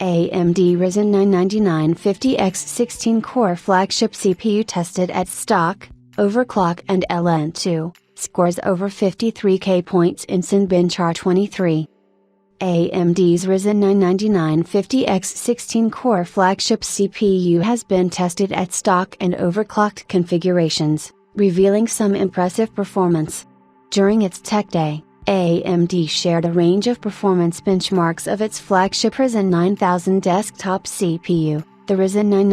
AMD Ryzen 9 9950X 16-core flagship CPU tested at stock, Overclock and LN2, scores over 53K points in Cinebenchmark 23. AMD's Ryzen 9 9950X 16-core flagship CPU has been tested at stock and overclocked configurations, revealing some impressive performance. During its Tech Day, AMD shared a range of performance benchmarks of its flagship Ryzen 9000 desktop CPU, the Ryzen 9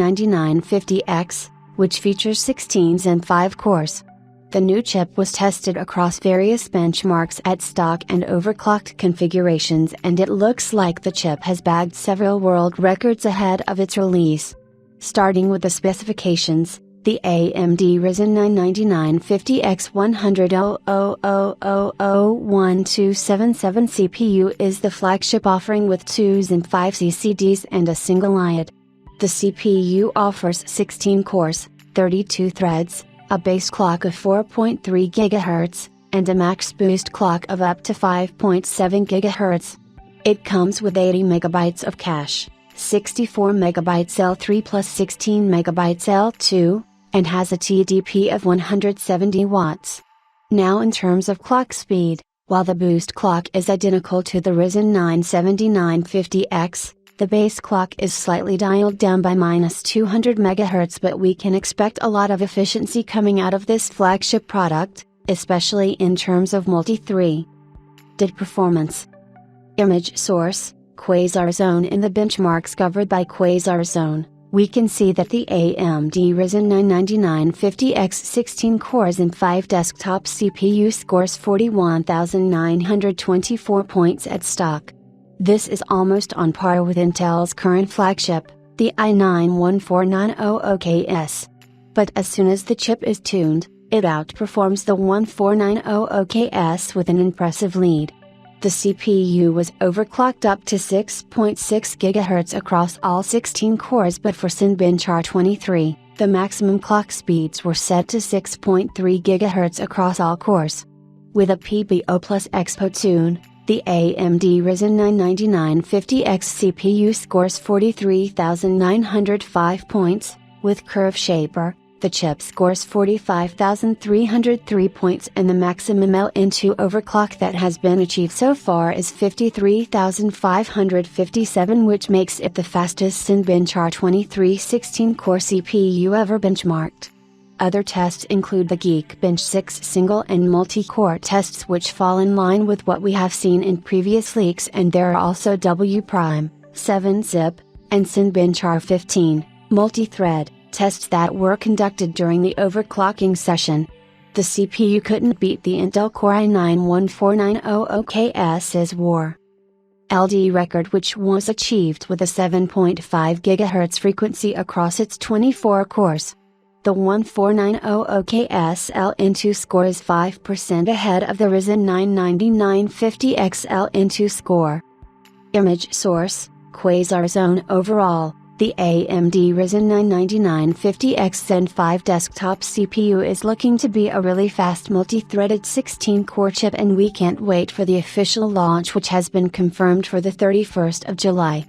9950X, which features 16 Zen 5 cores. The new chip was tested across various benchmarks at stock and overclocked configurations, and it looks like the chip has bagged several world records ahead of its release. Starting with the specifications, the AMD Ryzen 9 9950X 100,000,000,1277 CPU is the flagship offering with 2 Zen 5 CCDs and a single IOD. The CPU offers 16 cores, 32 threads, a base clock of 4.3 GHz, and a max boost clock of up to 5.7 GHz. It comes with 80 MB of cache, 64 MB L3 plus 16 MB L2, and has a TDP of 170 watts. Now in terms of clock speed, while the boost clock is identical to the Ryzen 9 7950X, the base clock is slightly dialed down by -200 MHz, but we can expect a lot of efficiency coming out of this flagship product, especially in terms of multi-threaded performance. Image source, Quasar Zone. In the benchmarks covered by Quasar Zone, we can see that the AMD Ryzen 9 9950X 16 cores and 5 desktop CPU scores 41,924 points at stock. This is almost on par with Intel's current flagship, the i9-14900KS. But as soon as the chip is tuned, it outperforms the 14900KS with an impressive lead. The CPU was overclocked up to 6.6 GHz across all 16 cores, but for Cinebenchmark 23, the maximum clock speeds were set to 6.3 GHz across all cores. With a PBO plus Expo tune, the AMD Ryzen 9 9950X CPU scores 43,905 points, with Curve Shaper, the chip scores 45,303 points, and the maximum LN2 overclock that has been achieved so far is 53,557, which makes it the fastest Cinebenchmark 23 16-core CPU ever benchmarked. Other tests include the Geekbench 6 single and multi-core tests, which fall in line with what we have seen in previous leaks, and there are also W'7-zip, and Cinebenchmark 15, multi-thread, tests that were conducted during the overclocking session. The CPU couldn't beat the Intel Core i9-14900KS's War LD record, which was achieved with a 7.5 GHz frequency across its 24 cores. The 14900KS LN2 score is 5% ahead of the Ryzen 9 9950X LN2 score. Image source, Quasar Zone. Overall, the AMD Ryzen 9 9950X Zen 5 desktop CPU is looking to be a really fast multi-threaded 16-core chip, and we can't wait for the official launch, which has been confirmed for the 31st of July.